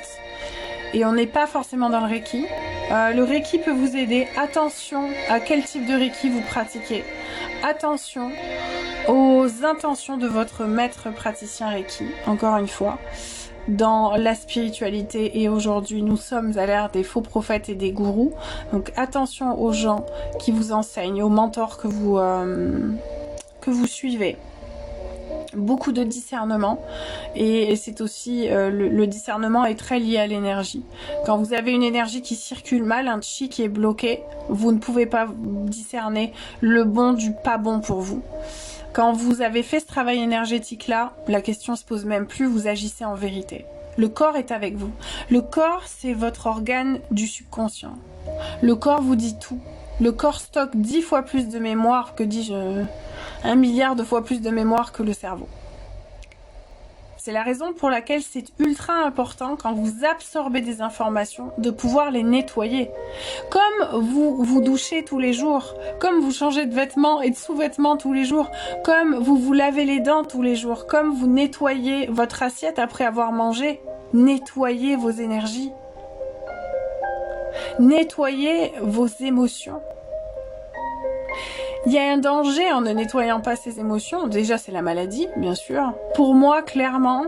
Et on n'est pas forcément dans le Reiki. Le Reiki peut vous aider. Attention à quel type de Reiki vous pratiquez. Attention aux intentions de votre maître praticien Reiki, encore une fois. Dans la spiritualité et aujourd'hui nous sommes à l'ère des faux prophètes et des gourous, donc attention aux gens qui vous enseignent, aux mentors que vous suivez. Beaucoup de discernement et c'est aussi le discernement est très lié à l'énergie. Quand vous avez une énergie qui circule mal, un chi qui est bloqué, vous ne pouvez pas discerner le bon du pas bon pour vous. Quand vous avez fait ce travail énergétique-là, la question se pose même plus, vous agissez en vérité. Le corps est avec vous. Le corps, c'est votre organe du subconscient. Le corps vous dit tout. Le corps stocke 10 fois plus de mémoire, que dis-je, 1 milliard de fois plus de mémoire que le cerveau. C'est la raison pour laquelle c'est ultra important quand vous absorbez des informations de pouvoir les nettoyer. Comme vous vous douchez tous les jours, comme vous changez de vêtements et de sous-vêtements tous les jours, comme vous vous lavez les dents tous les jours, comme vous nettoyez votre assiette après avoir mangé, nettoyez vos énergies. Nettoyez vos émotions. Il y a un danger en ne nettoyant pas ses émotions. Déjà, c'est la maladie, bien sûr. Pour moi, clairement,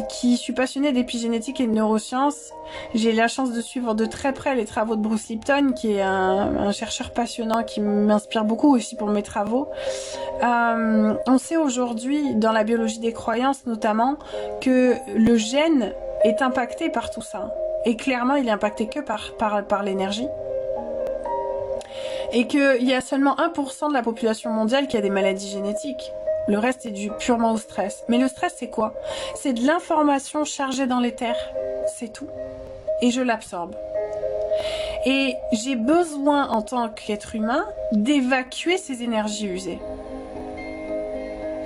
qui suis passionnée d'épigénétique et de neurosciences, j'ai la chance de suivre de très près les travaux de Bruce Lipton, qui est un chercheur passionnant qui m'inspire beaucoup aussi pour mes travaux. On sait aujourd'hui, dans la biologie des croyances notamment, que le gène est impacté par tout ça. Et clairement, il est impacté que par l'énergie. Et qu'il y a seulement 1% de la population mondiale qui a des maladies génétiques. Le reste est dû purement au stress. Mais le stress, c'est quoi? C'est de l'information chargée dans l'éther. C'est tout. Et je l'absorbe. Et j'ai besoin, en tant qu'être humain, d'évacuer ces énergies usées.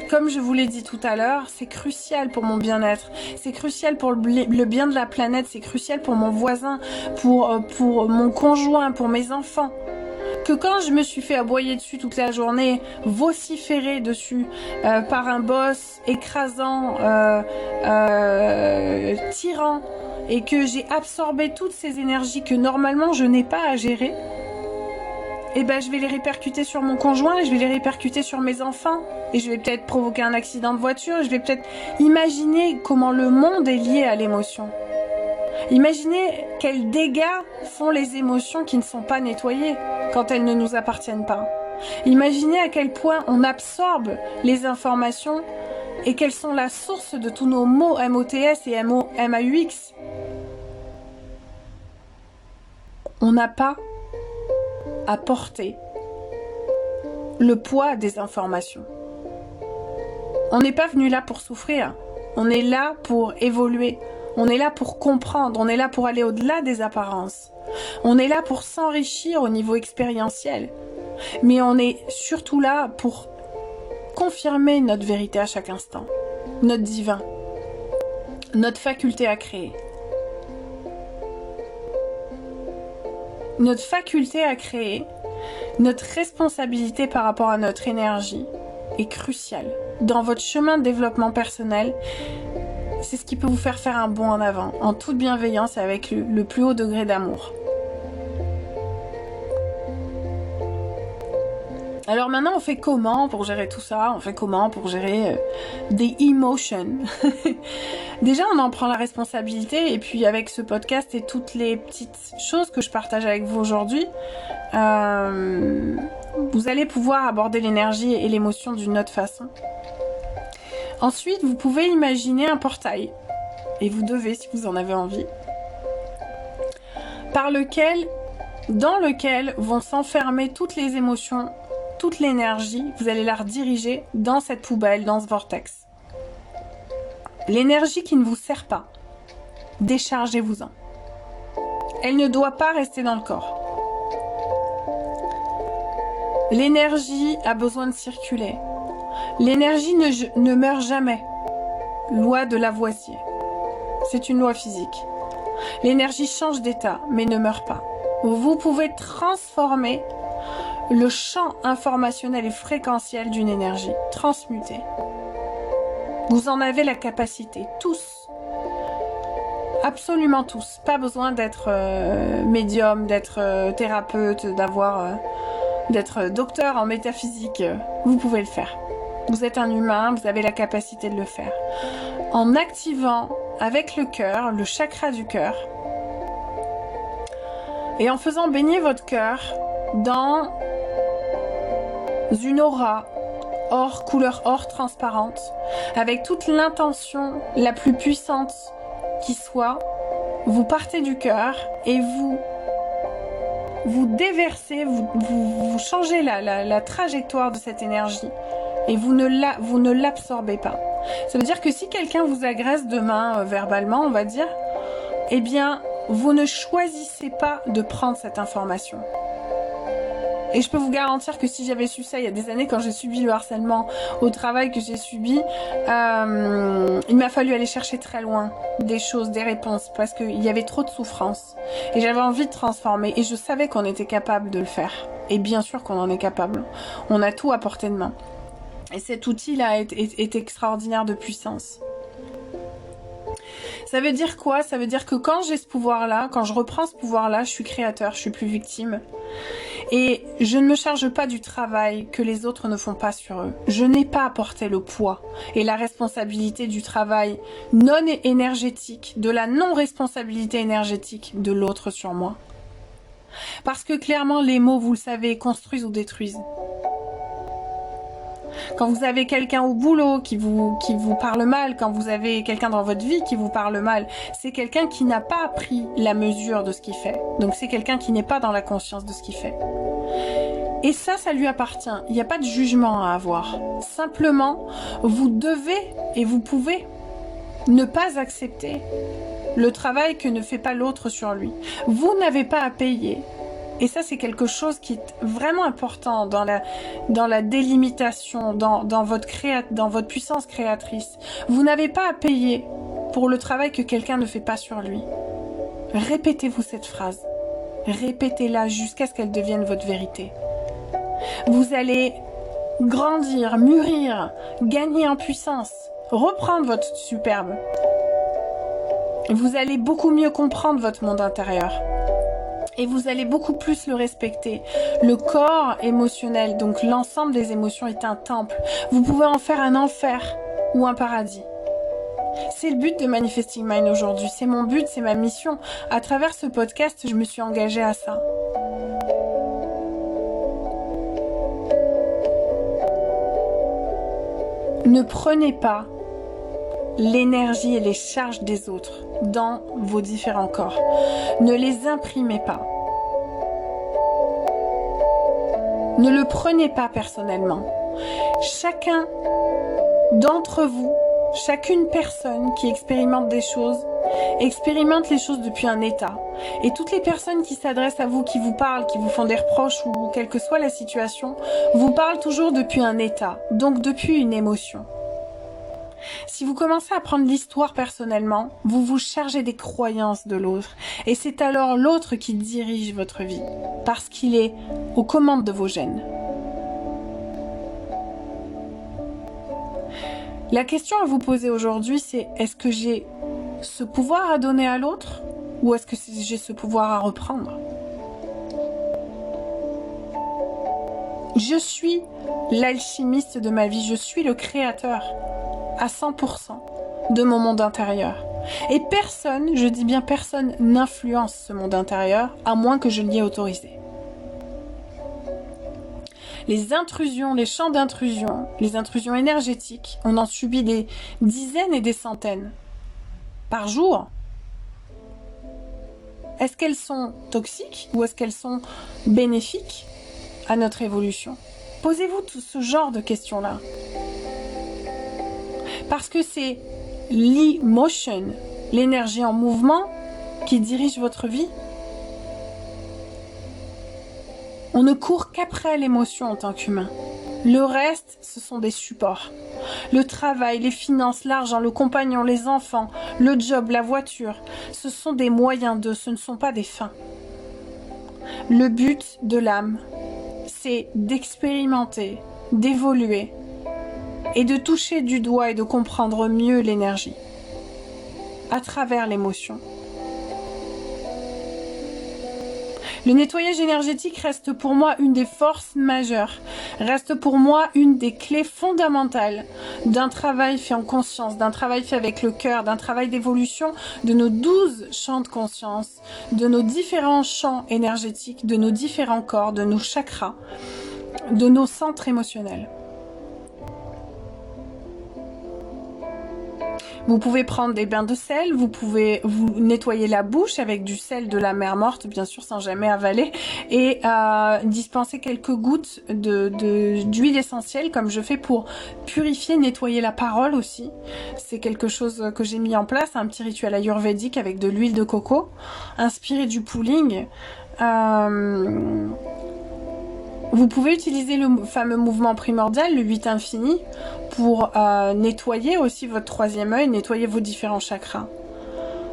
Comme je vous l'ai dit tout à l'heure, c'est crucial pour mon bien-être, c'est crucial pour le bien de la planète, c'est crucial pour mon voisin, pour mon conjoint, pour mes enfants. Que quand je me suis fait aboyer dessus toute la journée, vociférer dessus par un boss écrasant, tyran, et que j'ai absorbé toutes ces énergies que normalement je n'ai pas à gérer, et ben je vais les répercuter sur mon conjoint, et je vais les répercuter sur mes enfants, et je vais peut-être provoquer un accident de voiture, et je vais peut-être imaginer comment le monde est lié à l'émotion. Imaginez quels dégâts font les émotions qui ne sont pas nettoyées quand elles ne nous appartiennent pas. Imaginez à quel point on absorbe les informations et quelles sont la source de tous nos mots MOTS et MAUX. On n'a pas à porter le poids des informations. On n'est pas venu là pour souffrir, on est là pour évoluer. On est là pour comprendre, on est là pour aller au-delà des apparences. On est là pour s'enrichir au niveau expérientiel. Mais on est surtout là pour confirmer notre vérité à chaque instant, notre divin, notre faculté à créer. Notre faculté à créer, notre responsabilité par rapport à notre énergie est cruciale. Dans votre chemin de développement personnel, c'est ce qui peut vous faire un bond en avant, en toute bienveillance et avec le plus haut degré d'amour. Alors maintenant, on fait comment pour gérer tout ça? On fait comment pour gérer des emotions? Déjà, on en prend la responsabilité et puis avec ce podcast et toutes les petites choses que je partage avec vous aujourd'hui, vous allez pouvoir aborder l'énergie et l'émotion d'une autre façon. Ensuite, vous pouvez imaginer un portail, et vous devez, si vous en avez envie, dans lequel vont s'enfermer toutes les émotions, toute l'énergie, vous allez la rediriger dans cette poubelle, dans ce vortex. L'énergie qui ne vous sert pas, déchargez-vous-en. Elle ne doit pas rester dans le corps. L'énergie a besoin de circuler. L'énergie ne meurt jamais. Loi de Lavoisier. C'est une loi physique. L'énergie change d'état, mais ne meurt pas. Vous pouvez transformer le champ informationnel et fréquentiel d'une énergie, transmuter. Vous en avez la capacité, tous. Absolument tous. Pas besoin d'être médium, d'être thérapeute, d'être docteur en métaphysique. Vous pouvez le faire. Vous êtes un humain, vous avez la capacité de le faire. En activant avec le cœur, le chakra du cœur, et en faisant baigner votre cœur dans une aura couleur or transparente, avec toute l'intention la plus puissante qui soit, vous partez du cœur et vous déversez, vous changez la trajectoire de cette énergie et vous ne l'absorbez pas. Ça veut dire que si quelqu'un vous agresse demain verbalement, on va dire, eh bien, vous ne choisissez pas de prendre cette information. Et je peux vous garantir que si j'avais su ça il y a des années, quand j'ai subi le harcèlement au travail que j'ai subi, il m'a fallu aller chercher très loin des choses, des réponses, parce qu'il y avait trop de souffrance. Et j'avais envie de transformer, et je savais qu'on était capable de le faire. Et bien sûr qu'on en est capable. On a tout à portée de main. Et cet outil-là est extraordinaire de puissance. Ça veut dire quoi? Ça veut dire que quand j'ai ce pouvoir-là, quand je reprends ce pouvoir-là, je suis créateur, je suis plus victime. Et je ne me charge pas du travail que les autres ne font pas sur eux. Je n'ai pas à porter le poids et la responsabilité du travail non énergétique, de la non-responsabilité énergétique de l'autre sur moi. Parce que clairement, les mots, vous le savez, construisent ou détruisent. Quand vous avez quelqu'un au boulot qui vous parle mal, quand vous avez quelqu'un dans votre vie qui vous parle mal, c'est quelqu'un qui n'a pas pris la mesure de ce qu'il fait. Donc c'est quelqu'un qui n'est pas dans la conscience de ce qu'il fait. Et ça lui appartient. Il n'y a pas de jugement à avoir. Simplement, vous devez et vous pouvez ne pas accepter le travail que ne fait pas l'autre sur lui. Vous n'avez pas à payer. Et ça, c'est quelque chose qui est vraiment important dans la délimitation, dans votre puissance créatrice. Vous n'avez pas à payer pour le travail que quelqu'un ne fait pas sur lui. Répétez-vous cette phrase. Répétez-la jusqu'à ce qu'elle devienne votre vérité. Vous allez grandir, mûrir, gagner en puissance, reprendre votre superbe. Vous allez beaucoup mieux comprendre votre monde intérieur. Et vous allez beaucoup plus le respecter. Le corps émotionnel, donc l'ensemble des émotions, est un temple. Vous pouvez en faire un enfer ou un paradis. C'est le but de Manifesting Mind aujourd'hui. C'est mon but, c'est ma mission. À travers ce podcast, je me suis engagée à ça. Ne prenez pas l'énergie et les charges des autres dans vos différents corps. Ne les imprimez pas. Ne le prenez pas personnellement. Chacun d'entre vous, chacune personne qui expérimente des choses, expérimente les choses depuis un état. Et toutes les personnes qui s'adressent à vous, qui vous parlent, qui vous font des reproches ou quelle que soit la situation, vous parlent toujours depuis un état, donc depuis une émotion. Si vous commencez à prendre l'histoire personnellement, vous vous chargez des croyances de l'autre. Et c'est alors l'autre qui dirige votre vie, parce qu'il est aux commandes de vos gènes. La question à vous poser aujourd'hui, c'est est-ce que j'ai ce pouvoir à donner à l'autre ou est-ce que j'ai ce pouvoir à reprendre? Je suis l'alchimiste de ma vie, je suis le créateur à 100% de mon monde intérieur. Et personne, je dis bien personne, n'influence ce monde intérieur à moins que je l'y ai autorisé. Les intrusions, les champs d'intrusion, les intrusions énergétiques, on en subit des dizaines et des centaines par jour. Est-ce qu'elles sont toxiques ou est-ce qu'elles sont bénéfiques à notre évolution? Posez-vous tout ce genre de questions-là. Parce que c'est l'emotion, l'énergie en mouvement, qui dirige votre vie. On ne court qu'après l'émotion en tant qu'humain. Le reste, ce sont des supports. Le travail, les finances, l'argent, le compagnon, les enfants, le job, la voiture, ce sont des moyens ce ne sont pas des fins. Le but de l'âme, c'est d'expérimenter, d'évoluer et de toucher du doigt et de comprendre mieux l'énergie à travers l'émotion. Le nettoyage énergétique reste pour moi une des forces majeures, reste pour moi une des clés fondamentales d'un travail fait en conscience, d'un travail fait avec le cœur, d'un travail d'évolution de nos 12 champs de conscience, de nos différents champs énergétiques, de nos différents corps, de nos chakras, de nos centres émotionnels. Vous pouvez prendre des bains de sel, vous pouvez vous nettoyer la bouche avec du sel de la mer morte, bien sûr sans jamais avaler, et dispenser quelques gouttes d'huile essentielle comme je fais pour purifier, nettoyer la parole aussi. C'est quelque chose que j'ai mis en place, un petit rituel ayurvédique avec de l'huile de coco, inspiré du pooling. Vous pouvez utiliser le fameux mouvement primordial, le 8 infini, pour nettoyer aussi votre troisième œil, nettoyer vos différents chakras.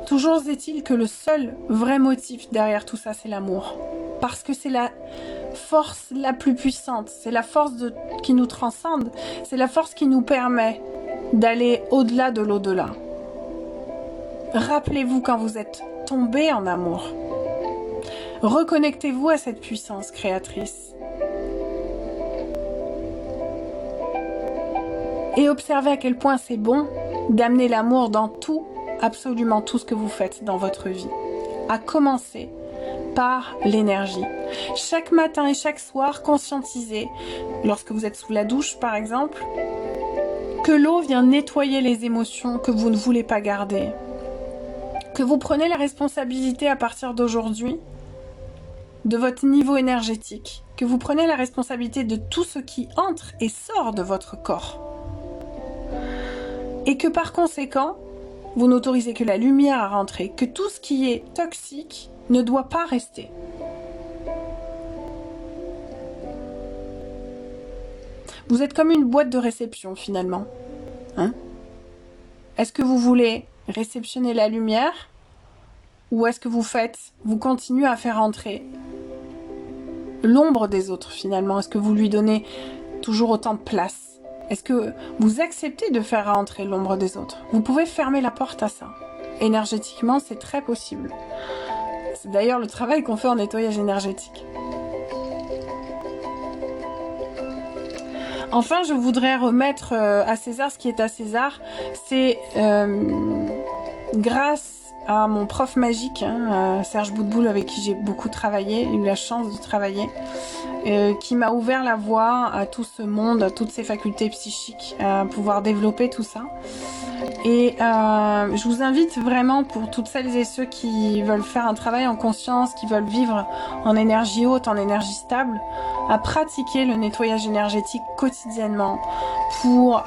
Toujours est-il que le seul vrai motif derrière tout ça, c'est l'amour. Parce que c'est la force la plus puissante, c'est la force qui nous transcende, c'est la force qui nous permet d'aller au-delà de l'au-delà. Rappelez-vous quand vous êtes tombé en amour. Reconnectez-vous à cette puissance créatrice. Et observez à quel point c'est bon d'amener l'amour dans tout, absolument tout ce que vous faites dans votre vie. À commencer par l'énergie. Chaque matin et chaque soir, conscientisez, lorsque vous êtes sous la douche par exemple, que l'eau vient nettoyer les émotions que vous ne voulez pas garder. Que vous prenez la responsabilité à partir d'aujourd'hui de votre niveau énergétique. Que vous prenez la responsabilité de tout ce qui entre et sort de votre corps. Et que par conséquent, vous n'autorisez que la lumière à rentrer, que tout ce qui est toxique ne doit pas rester. Vous êtes comme une boîte de réception finalement. Est-ce que vous voulez réceptionner la lumière ou est-ce que vous continuez à faire entrer l'ombre des autres finalement? Est-ce que vous lui donnez toujours autant de place? Est-ce que vous acceptez de faire entrer l'ombre des autres? Vous pouvez fermer la porte à ça. Énergétiquement, c'est très possible. C'est d'ailleurs le travail qu'on fait en nettoyage énergétique. Enfin, je voudrais remettre à César ce qui est à César. C'est grâce à mon prof magique, Serge Boudboul, avec qui j'ai beaucoup travaillé, eu la chance de travailler, qui m'a ouvert la voie à tout ce monde, à toutes ces facultés psychiques, à pouvoir développer tout ça. Et je vous invite vraiment, pour toutes celles et ceux qui veulent faire un travail en conscience, qui veulent vivre en énergie haute, en énergie stable, à pratiquer le nettoyage énergétique quotidiennement pour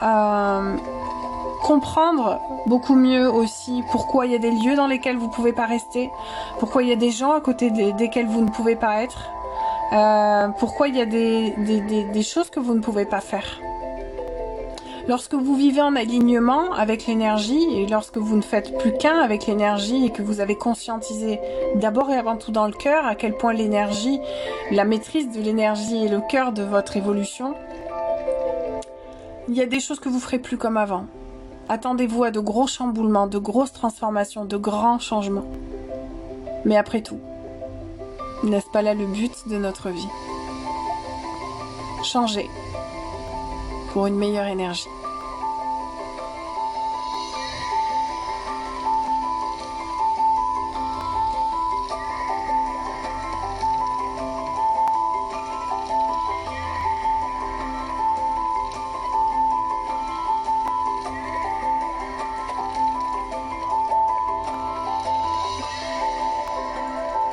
comprendre beaucoup mieux aussi pourquoi il y a des lieux dans lesquels vous ne pouvez pas rester, pourquoi il y a des gens à côté desquels vous ne pouvez pas être, pourquoi il y a des choses que vous ne pouvez pas faire. Lorsque vous vivez en alignement avec l'énergie et lorsque vous ne faites plus qu'un avec l'énergie et que vous avez conscientisé d'abord et avant tout dans le cœur à quel point l'énergie, la maîtrise de l'énergie est le cœur de votre évolution, il y a des choses que vous ferez plus comme avant. Attendez-vous à de gros chamboulements, de grosses transformations, de grands changements. Mais après tout, n'est-ce pas là le but de notre vie? Changer pour une meilleure énergie.